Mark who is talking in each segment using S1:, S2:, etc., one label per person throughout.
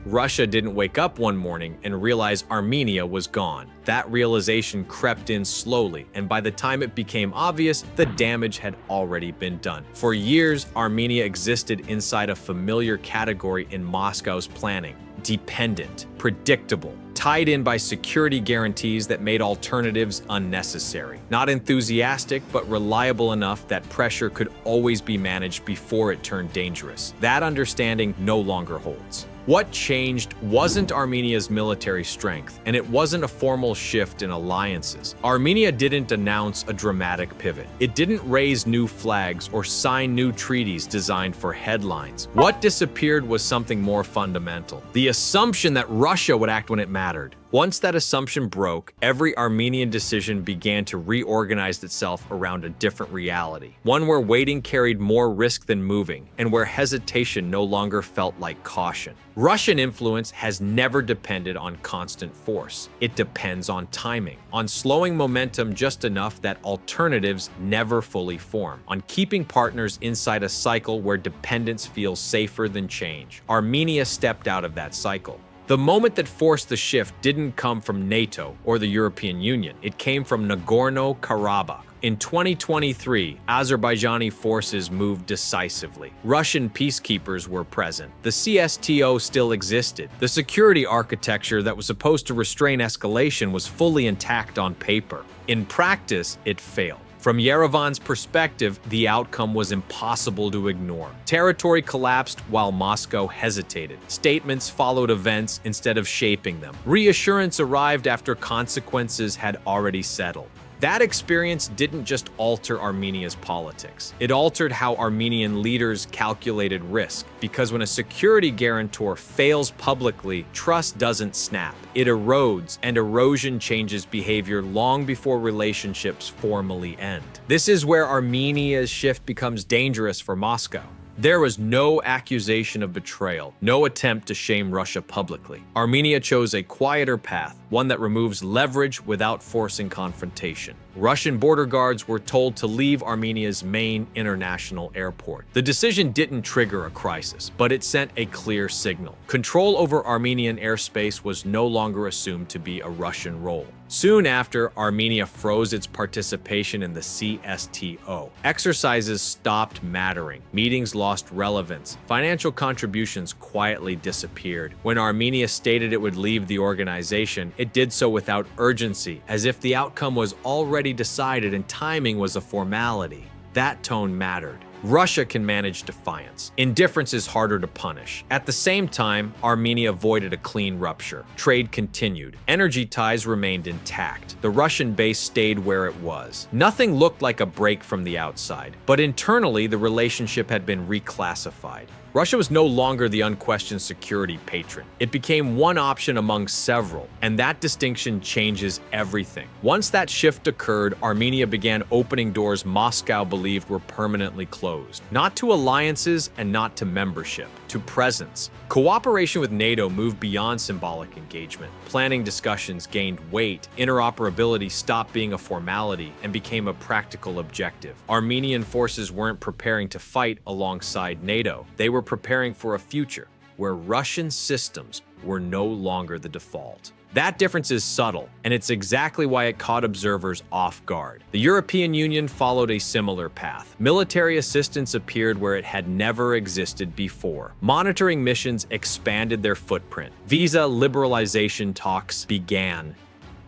S1: Russia didn't wake up one morning and realize Armenia was gone. That realization crept in slowly, and by the time it became obvious, the damage had already been done. For years, Armenia existed inside a familiar category in Moscow's planning: dependent, predictable, tied in by security guarantees that made alternatives unnecessary. Not enthusiastic, but reliable enough that pressure could always be managed before it turned dangerous. That understanding no longer holds. What changed wasn't Armenia's military strength, and it wasn't a formal shift in alliances. Armenia didn't announce a dramatic pivot. It didn't raise new flags or sign new treaties designed for headlines. What disappeared was something more fundamental: the assumption that Russia would act when it mattered. Once that assumption broke, every Armenian decision began to reorganize itself around a different reality. One where waiting carried more risk than moving, and where hesitation no longer felt like caution. Russian influence has never depended on constant force. It depends on timing, on slowing momentum just enough that alternatives never fully form, on keeping partners inside a cycle where dependence feels safer than change. Armenia stepped out of that cycle. The moment that forced the shift didn't come from NATO or the European Union. It came from Nagorno-Karabakh. In 2023, Azerbaijani forces moved decisively. Russian peacekeepers were present. The CSTO still existed. The security architecture that was supposed to restrain escalation was fully intact on paper. In practice, it failed. From Yerevan's perspective, the outcome was impossible to ignore. Territory collapsed while Moscow hesitated. Statements followed events instead of shaping them. Reassurance arrived after consequences had already settled. That experience didn't just alter Armenia's politics. It altered how Armenian leaders calculated risk, because when a security guarantor fails publicly, trust doesn't snap. It erodes, and erosion changes behavior long before relationships formally end. This is where Armenia's shift becomes dangerous for Moscow. There was no accusation of betrayal, no attempt to shame Russia publicly. Armenia chose a quieter path, one that removes leverage without forcing confrontation. Russian border guards were told to leave Armenia's main international airport. The decision didn't trigger a crisis, but it sent a clear signal. Control over Armenian airspace was no longer assumed to be a Russian role. Soon after, Armenia froze its participation in the CSTO. Exercises stopped mattering. Meetings lost relevance. Financial contributions quietly disappeared. When Armenia stated it would leave the organization, it did so without urgency, as if the outcome was already decided and timing was a formality. That tone mattered. Russia can manage defiance. Indifference is harder to punish. At the same time, Armenia avoided a clean rupture. Trade continued. Energy ties remained intact. The Russian base stayed where it was. Nothing looked like a break from the outside, but internally the relationship had been reclassified. Russia was no longer the unquestioned security patron. It became one option among several, and that distinction changes everything. Once that shift occurred, Armenia began opening doors Moscow believed were permanently closed. Not to alliances and not to membership, to presence. Cooperation with NATO moved beyond symbolic engagement. Planning discussions gained weight. Interoperability stopped being a formality and became a practical objective. Armenian forces weren't preparing to fight alongside NATO. They were preparing for a future where Russian systems were no longer the default. That difference is subtle, and it's exactly why it caught observers off guard. The European Union followed a similar path. Military assistance appeared where it had never existed before. Monitoring missions expanded their footprint. Visa liberalization talks began.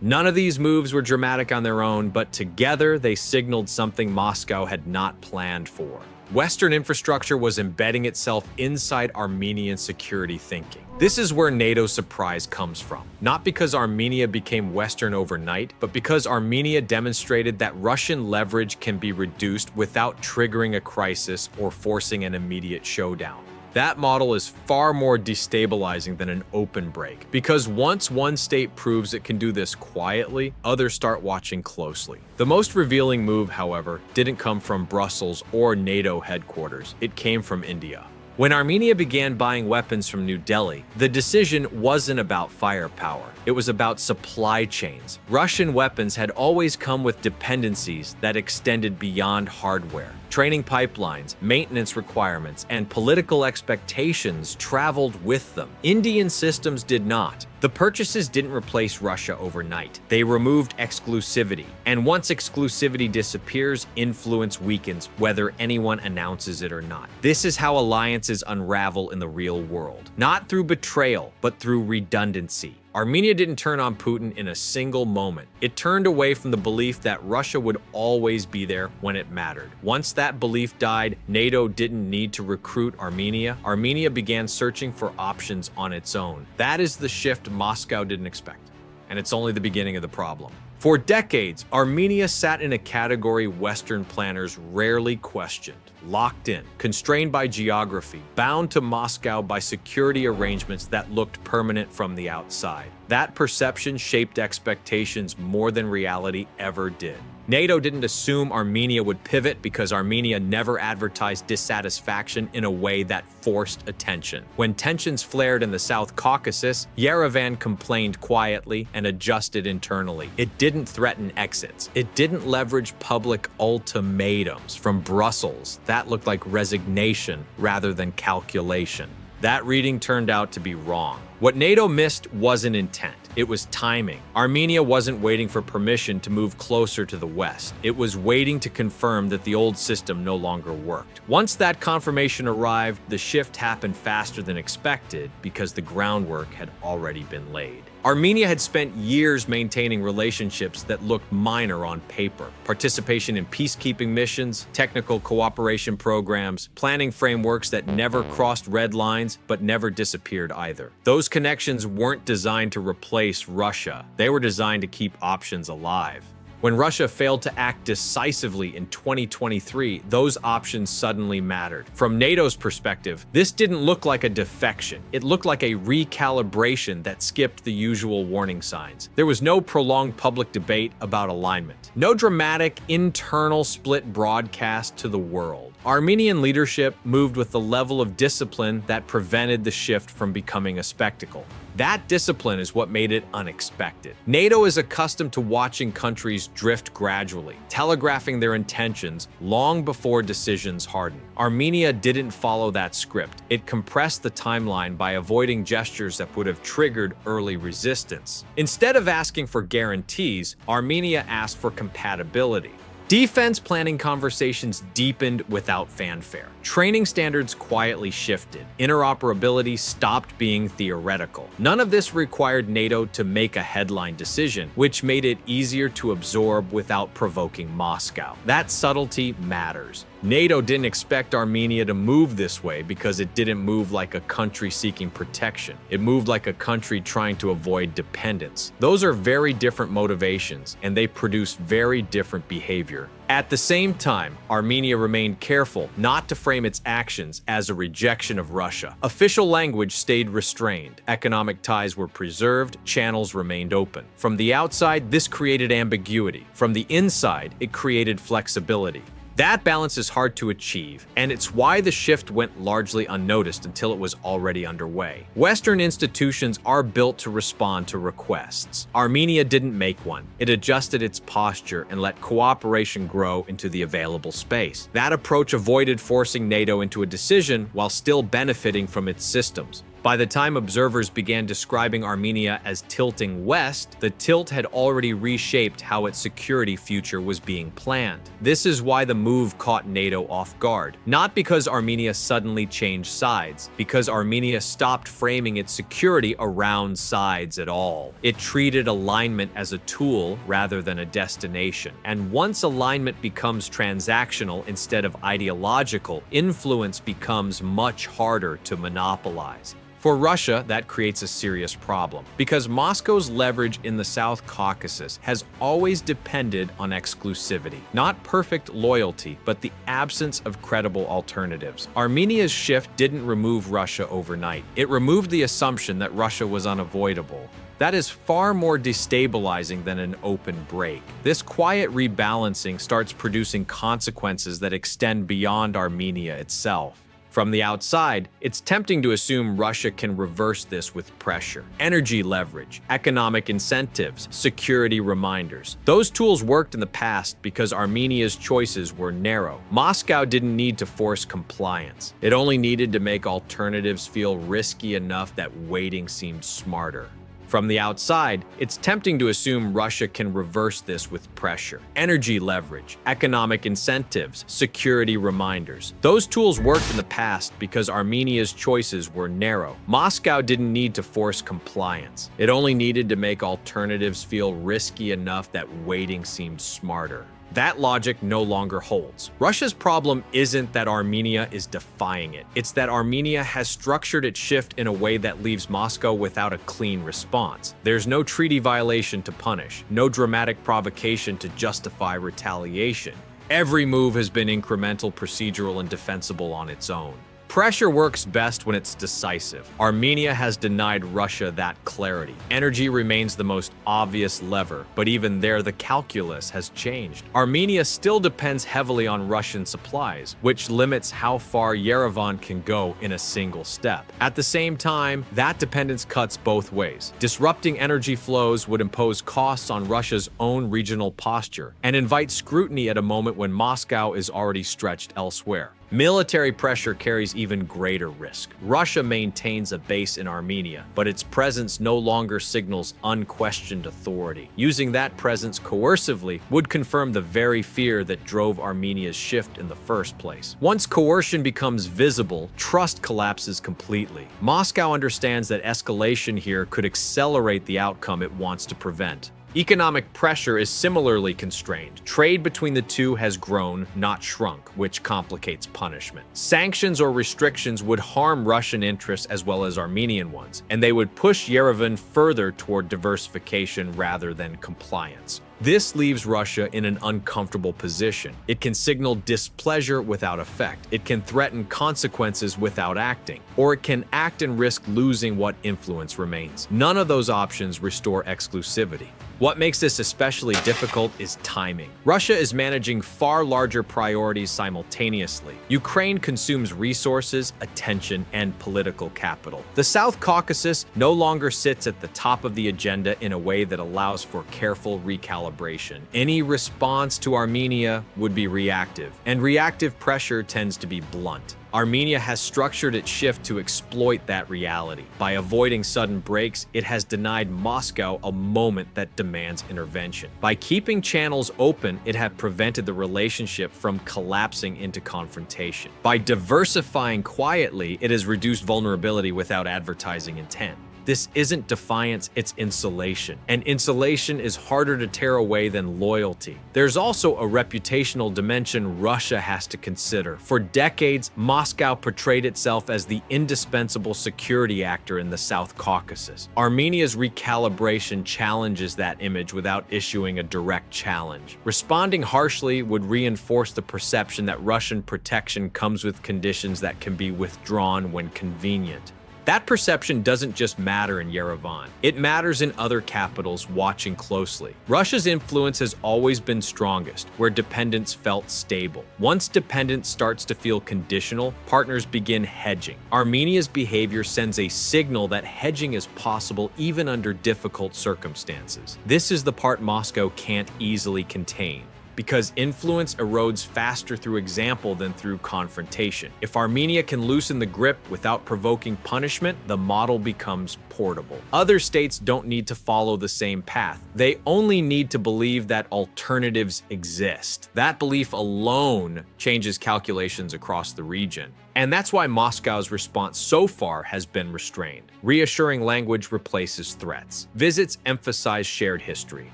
S1: None of these moves were dramatic on their own, but together they signaled something Moscow had not planned for. Western infrastructure was embedding itself inside Armenian security thinking. This is where NATO's surprise comes from. Not because Armenia became Western overnight, but because Armenia demonstrated that Russian leverage can be reduced without triggering a crisis or forcing an immediate showdown. That model is far more destabilizing than an open break, because once one state proves it can do this quietly, others start watching closely. The most revealing move, however, didn't come from Brussels or NATO headquarters. It came from India. When Armenia began buying weapons from New Delhi, the decision wasn't about firepower. It was about supply chains. Russian weapons had always come with dependencies that extended beyond hardware. Training pipelines, maintenance requirements, and political expectations traveled with them. Indian systems did not. The purchases didn't replace Russia overnight. They removed exclusivity. And once exclusivity disappears, influence weakens, whether anyone announces it or not. This is how alliances unravel in the real world. Not through betrayal, but through redundancy. Armenia didn't turn on Putin in a single moment. It turned away from the belief that Russia would always be there when it mattered. Once that belief died, NATO didn't need to recruit Armenia. Armenia began searching for options on its own. That is the shift Moscow didn't expect. And it's only the beginning of the problem. For decades, Armenia sat in a category Western planners rarely questioned. Locked in, constrained by geography, bound to Moscow by security arrangements that looked permanent from the outside. That perception shaped expectations more than reality ever did. NATO didn't assume Armenia would pivot because Armenia never advertised dissatisfaction in a way that forced attention. When tensions flared in the South Caucasus, Yerevan complained quietly and adjusted internally. It didn't threaten exits. It didn't leverage public ultimatums from Brussels. That looked like resignation rather than calculation. That reading turned out to be wrong. What NATO missed wasn't intent, it was timing. Armenia wasn't waiting for permission to move closer to the West. It was waiting to confirm that the old system no longer worked. Once that confirmation arrived, the shift happened faster than expected because the groundwork had already been laid. Armenia had spent years maintaining relationships that looked minor on paper. Participation in peacekeeping missions, technical cooperation programs, planning frameworks that never crossed red lines but never disappeared either. Those connections weren't designed to replace Russia. They were designed to keep options alive. When Russia failed to act decisively in 2023, those options suddenly mattered. From NATO's perspective, this didn't look like a defection. It looked like a recalibration that skipped the usual warning signs. There was no prolonged public debate about alignment. No dramatic internal split broadcast to the world. Armenian leadership moved with the level of discipline that prevented the shift from becoming a spectacle. That discipline is what made it unexpected. NATO is accustomed to watching countries drift gradually, telegraphing their intentions long before decisions harden. Armenia didn't follow that script. It compressed the timeline by avoiding gestures that would have triggered early resistance. Instead of asking for guarantees, Armenia asked for compatibility. Defense planning conversations deepened without fanfare. Training standards quietly shifted. Interoperability stopped being theoretical. None of this required NATO to make a headline decision, which made it easier to absorb without provoking Moscow. That subtlety matters. NATO didn't expect Armenia to move this way because it didn't move like a country seeking protection. It moved like a country trying to avoid dependence. Those are very different motivations, and they produce very different behavior. At the same time, Armenia remained careful not to frame its actions as a rejection of Russia. Official language stayed restrained. Economic ties were preserved. Channels remained open. From the outside, this created ambiguity. From the inside, it created flexibility. That balance is hard to achieve, and it's why the shift went largely unnoticed until it was already underway. Western institutions are built to respond to requests. Armenia didn't make one. It adjusted its posture and let cooperation grow into the available space. That approach avoided forcing NATO into a decision while still benefiting from its systems. By the time observers began describing Armenia as tilting west, the tilt had already reshaped how its security future was being planned. This is why the move caught NATO off guard. Not because Armenia suddenly changed sides, because Armenia stopped framing its security around sides at all. It treated alignment as a tool rather than a destination. And once alignment becomes transactional instead of ideological, influence becomes much harder to monopolize. For Russia, that creates a serious problem, because Moscow's leverage in the South Caucasus has always depended on exclusivity. Not perfect loyalty, but the absence of credible alternatives. Armenia's shift didn't remove Russia overnight. It removed the assumption that Russia was unavoidable. That is far more destabilizing than an open break. This quiet rebalancing starts producing consequences that extend beyond Armenia itself. From the outside, it's tempting to assume Russia can reverse this with pressure. Energy leverage, economic incentives, security reminders. Those tools worked in the past because Armenia's choices were narrow. Moscow didn't need to force compliance. It only needed to make alternatives feel risky enough that waiting seemed smarter. From the outside, it's tempting to assume Russia can reverse this with pressure. Energy leverage, economic incentives, security reminders. Those tools worked in the past because Armenia's choices were narrow. Moscow didn't need to force compliance. It only needed to make alternatives feel risky enough that waiting seemed smarter. That logic no longer holds. Russia's problem isn't that Armenia is defying it. It's that Armenia has structured its shift in a way that leaves Moscow without a clean response. There's no treaty violation to punish, no dramatic provocation to justify retaliation. Every move has been incremental, procedural, and defensible on its own. Pressure works best when it's decisive. Armenia has denied Russia that clarity. Energy remains the most obvious lever, but even there the calculus has changed. Armenia still depends heavily on Russian supplies, which limits how far Yerevan can go in a single step. At the same time, that dependence cuts both ways. Disrupting energy flows would impose costs on Russia's own regional posture and invite scrutiny at a moment when Moscow is already stretched elsewhere. Military pressure carries even greater risk. Russia maintains a base in Armenia, but its presence no longer signals unquestioned authority. Using that presence coercively would confirm the very fear that drove Armenia's shift in the first place. Once coercion becomes visible, trust collapses completely. Moscow understands that escalation here could accelerate the outcome it wants to prevent. Economic pressure is similarly constrained. Trade between the two has grown, not shrunk, which complicates punishment. Sanctions or restrictions would harm Russian interests as well as Armenian ones, and they would push Yerevan further toward diversification rather than compliance. This leaves Russia in an uncomfortable position. It can signal displeasure without effect. It can threaten consequences without acting, or it can act and risk losing what influence remains. None of those options restore exclusivity. What makes this especially difficult is timing. Russia is managing far larger priorities simultaneously. Ukraine consumes resources, attention, and political capital. The South Caucasus no longer sits at the top of the agenda in a way that allows for careful recalibration. Any response to Armenia would be reactive, and reactive pressure tends to be blunt. Armenia has structured its shift to exploit that reality. By avoiding sudden breaks, it has denied Moscow a moment that demands intervention. By keeping channels open, it has prevented the relationship from collapsing into confrontation. By diversifying quietly, it has reduced vulnerability without advertising intent. This isn't defiance, it's insulation. And insulation is harder to tear away than loyalty. There's also a reputational dimension Russia has to consider. For decades, Moscow portrayed itself as the indispensable security actor in the South Caucasus. Armenia's recalibration challenges that image without issuing a direct challenge. Responding harshly would reinforce the perception that Russian protection comes with conditions that can be withdrawn when convenient. That perception doesn't just matter in Yerevan. It matters in other capitals watching closely. Russia's influence has always been strongest, where dependence felt stable. Once dependence starts to feel conditional, partners begin hedging. Armenia's behavior sends a signal that hedging is possible even under difficult circumstances. This is the part Moscow can't easily contain, because influence erodes faster through example than through confrontation. If Armenia can loosen the grip without provoking punishment, the model becomes portable. Other states don't need to follow the same path. They only need to believe that alternatives exist. That belief alone changes calculations across the region. And that's why Moscow's response so far has been restrained. Reassuring language replaces threats. Visits emphasize shared history.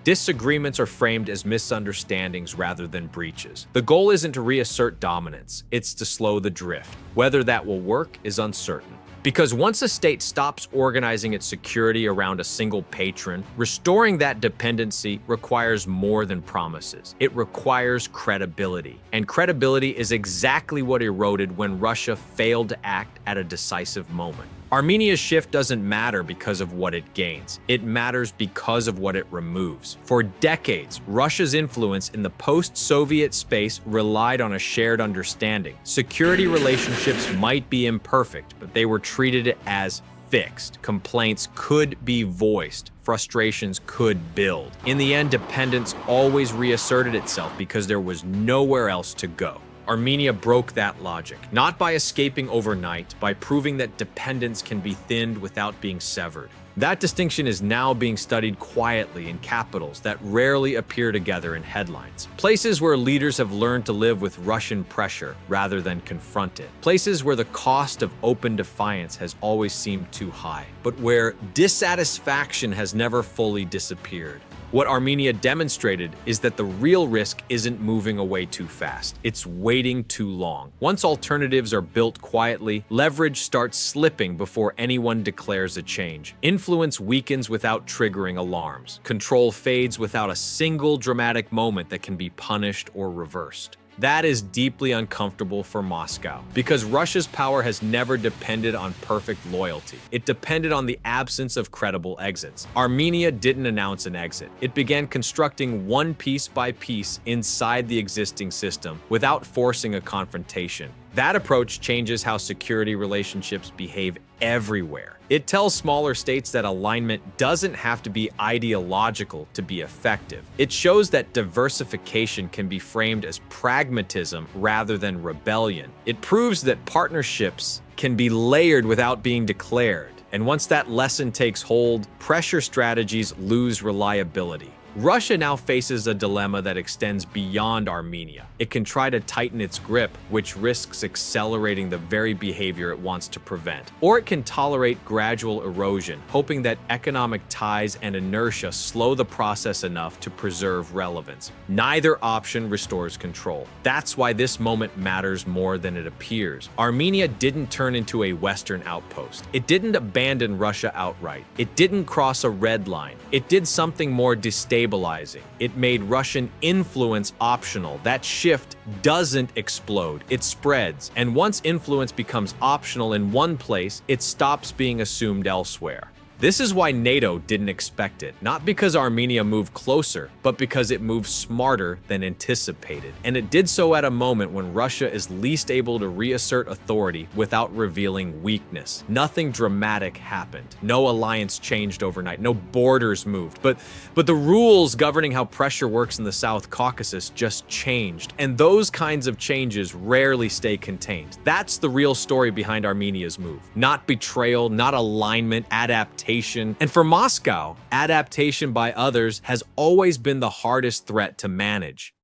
S1: Disagreements are framed as misunderstandings rather than breaches. The goal isn't to reassert dominance, it's to slow the drift. Whether that will work is uncertain. Because once a state stops organizing its security around a single patron, restoring that dependency requires more than promises. It requires credibility. And credibility is exactly what eroded when Russia failed to act at a decisive moment. Armenia's shift doesn't matter because of what it gains. It matters because of what it removes. For decades, Russia's influence in the post-Soviet space relied on a shared understanding. Security relationships might be imperfect, but they were treated as fixed. Complaints could be voiced. Frustrations could build. In the end, dependence always reasserted itself because there was nowhere else to go. Armenia broke that logic, not by escaping overnight, by proving that dependence can be thinned without being severed. That distinction is now being studied quietly in capitals that rarely appear together in headlines. Places where leaders have learned to live with Russian pressure rather than confront it. Places where the cost of open defiance has always seemed too high, but where dissatisfaction has never fully disappeared. What Armenia demonstrated is that the real risk isn't moving away too fast, it's waiting too long. Once alternatives are built quietly, leverage starts slipping before anyone declares a change. Influence weakens without triggering alarms. Control fades without a single dramatic moment that can be punished or reversed. That is deeply uncomfortable for Moscow, because Russia's power has never depended on perfect loyalty. It depended on the absence of credible exits. Armenia didn't announce an exit. It began constructing one piece by piece inside the existing system without forcing a confrontation. That approach changes how security relationships behave everywhere. It tells smaller states that alignment doesn't have to be ideological to be effective. It shows that diversification can be framed as pragmatism rather than rebellion. It proves that partnerships can be layered without being declared. And once that lesson takes hold, pressure strategies lose reliability. Russia now faces a dilemma that extends beyond Armenia. It can try to tighten its grip, which risks accelerating the very behavior it wants to prevent. Or it can tolerate gradual erosion, hoping that economic ties and inertia slow the process enough to preserve relevance. Neither option restores control. That's why this moment matters more than it appears. Armenia didn't turn into a Western outpost. It didn't abandon Russia outright. It didn't cross a red line. It did something more destabilizing. It made Russian influence optional. That shift doesn't explode, it spreads. And once influence becomes optional in one place, it stops being assumed elsewhere. This is why NATO didn't expect it, not because Armenia moved closer, but because it moved smarter than anticipated. And it did so at a moment when Russia is least able to reassert authority without revealing weakness. Nothing dramatic happened. No alliance changed overnight. No borders moved. But the rules governing how pressure works in the South Caucasus just changed. And those kinds of changes rarely stay contained. That's the real story behind Armenia's move. Not betrayal, not alignment, adaptation. And for Moscow, adaptation by others has always been the hardest threat to manage.